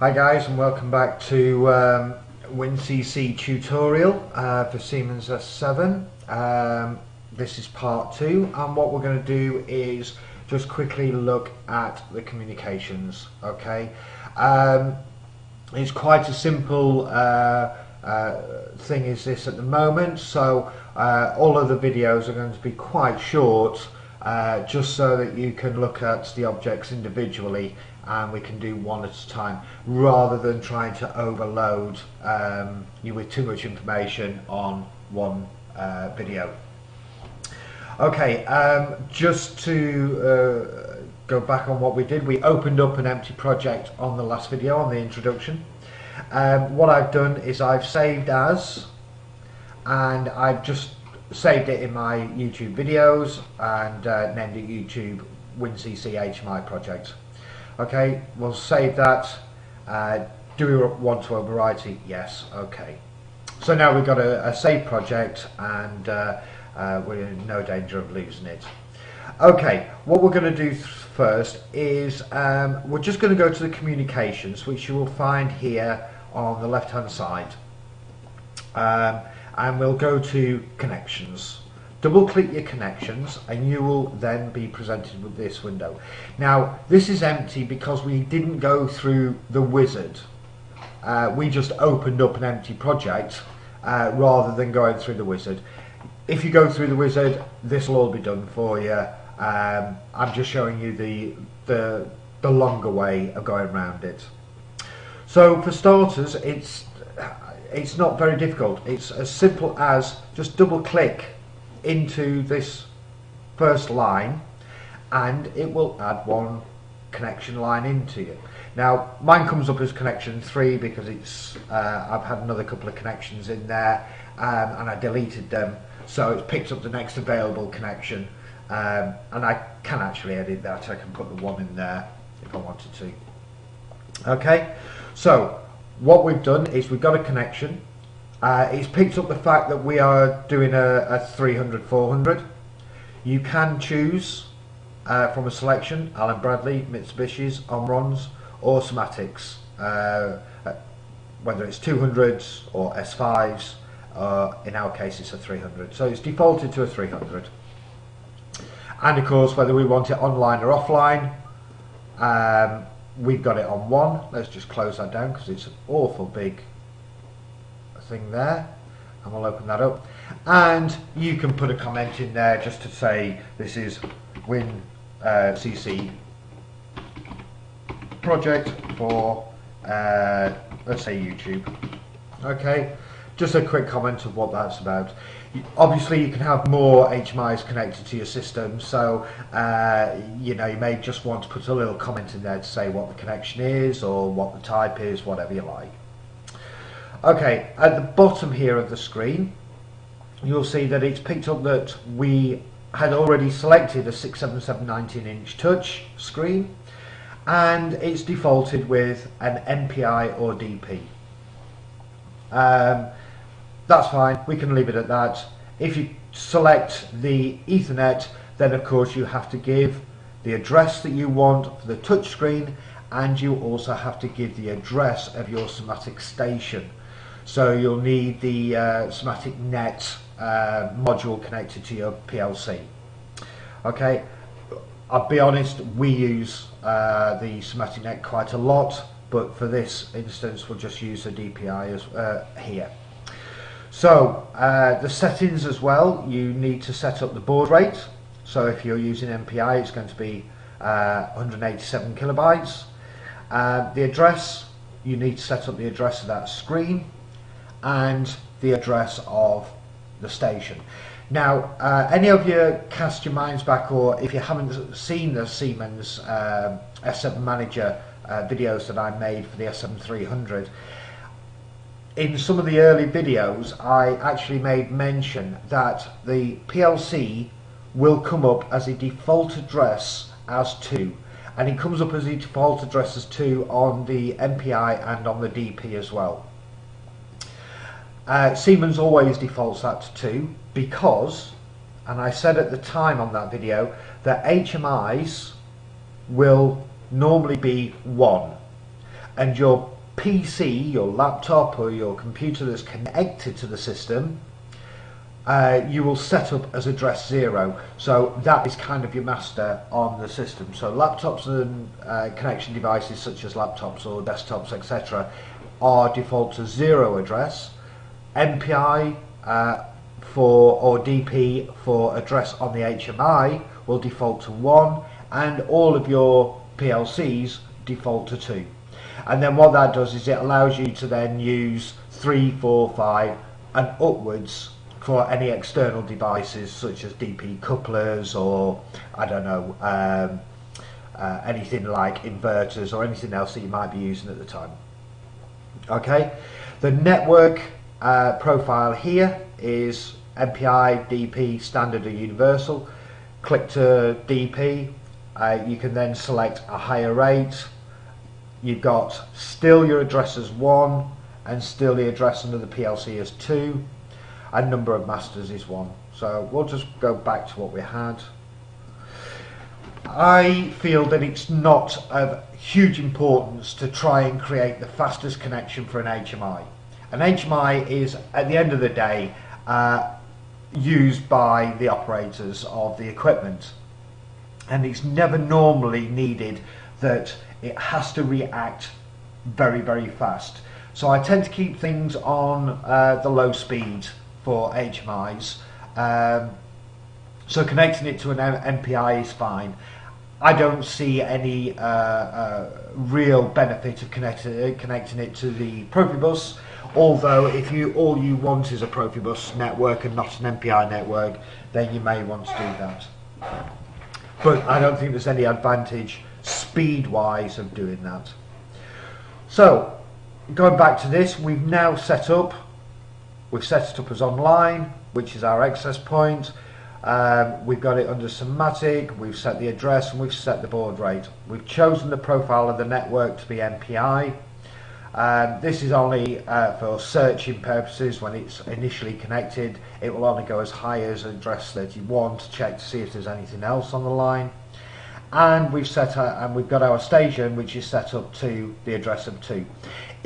Hi guys, and welcome back to WinCC tutorial for Siemens S7. This is part 2, and what we're going to do is just quickly look at the communications. Okay, it's quite a simple thing is this at the moment, so all of the videos are going to be quite short, just so that you can look at the objects individually and we can do one at a time rather than trying to overload you with too much information on one video. Okay, just to go back on what we did, we opened up an empty project on the last video, on the introduction. What I've done is I've saved as, and I've just saved it in my YouTube videos and named it YouTube WinCC HMI project. Okay, we'll save that. Do we want to overwrite it? Yes. Okay. So now we've got a saved project, and we're in no danger of losing it. Okay, what we're going to do first is we're just going to go to the communications, which you will find here on the left hand side, and we'll go to connections. Double click your connections and you will then be presented with this window. Now this is empty because we didn't go through the wizard. We just opened up an empty project rather than going through the wizard. If you go through the wizard, this will all be done for you. I'm just showing you the longer way of going around it. So for starters, it's not very difficult. It's as simple as just double click into this first line and it will add one connection line into you. Now mine comes up as connection 3 because it's I've had another couple of connections in there and I deleted them, so it's picked up the next available connection, and I can actually edit that. I can put the 1 in there if I wanted to. Okay, so what we've done is we've got a connection. It's picked up the fact that we are doing a 300/400. You can choose from a selection Allen Bradley, Mitsubishi's, Omrons or Somatics, whether it's 200s or S5s. In our case it's a 300, so it's defaulted to a 300. And of course, whether we want it online or offline, we've got it on 1. Let's just close that down because it's an awful big thing there, and we'll open that up, and you can put a comment in there just to say this is WinCC project for let's say YouTube. Okay, just a quick comment of what that's about. Obviously you can have more HMIs connected to your system, so you know, you may just want to put a little comment in there to say what the connection is or what the type is, whatever you like. Okay, at the bottom here of the screen you'll see that it's picked up that we had already selected a 677 19-inch touch screen, and it's defaulted with an MPI or DP. That's fine, we can leave it at that. If you select the Ethernet, then of course you have to give the address that you want for the touch screen, and you also have to give the address of your Somatic station. So you'll need the Somatic Net module connected to your PLC. Okay, I'll be honest, we use the Somatic Net quite a lot, but for this instance we'll just use the DPI as here. So the settings as well, you need to set up the baud rate. So if you're using MPI, it's going to be 187 kilobytes. The address, you need to set up the address of that screen and the address of the station. Now any of you cast your minds back, or if you haven't seen the Siemens S7 Manager videos that I made for the S7-300, in some of the early videos I actually made mention that the PLC will come up as a default address as 2, and it comes up as a default address as 2 on the MPI and on the DP as well. Siemens always defaults that to 2 because, and I said at the time on that video, that HMIs will normally be 1, and your PC, your laptop or your computer that's connected to the system, you will set up as address 0. So that is kind of your master on the system. So laptops and connection devices such as laptops or desktops, etc., are default to 0 address. MPI or DP for address on the HMI will default to 1, and all of your PLCs default to 2. And then what that does is it allows you to then use 3, 4, 5 and upwards for any external devices such as DP couplers or I don't know, anything like inverters or anything else that you might be using at the time. Okay, the network profile here is MPI, DP, standard or universal. Click to DP, you can then select a higher rate. You've got still your address as 1 and still the address under the PLC as 2, and number of masters is 1. So we'll just go back to what we had. I feel that it's not of huge importance to try and create the fastest connection for an HMI. An HMI is, at the end of the day, used by the operators of the equipment, and it's never normally needed that it has to react very, very fast. So I tend to keep things on the low speed for HMIs. So connecting it to an MPI is fine. I don't see any real benefit of connecting it to the Profibus, although if all you want is a Profibus network and not an MPI network, then you may want to do that. But I don't think there's any advantage speed-wise of doing that. So going back to this, we've now set it up as online, which is our access point. We've got it under somatic, we've set the address and we've set the baud rate. We've chosen the profile of the network to be MPI. This is only for searching purposes. When it's initially connected, it will only go as high as address 31 to check to see if there's anything else on the line. And we've got our station, which is set up to the address of 2.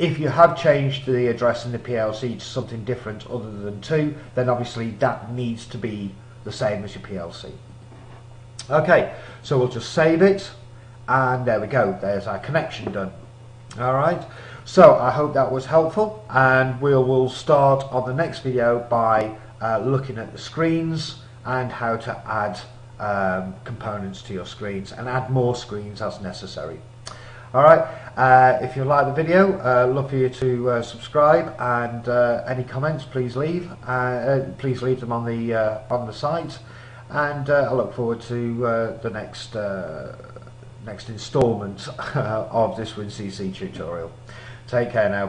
If you have changed the address in the PLC to something different other than 2, then obviously that needs to be the same as your PLC. Okay, so we'll just save it, and there we go, there's our connection done. Alright, so I hope that was helpful, and we will start on the next video by looking at the screens and how to add components to your screens and add more screens as necessary. Alright, if you like the video, love for you to subscribe, and any comments please leave them on the site, and I look forward to the next instalment of this WinCC tutorial. Take care now.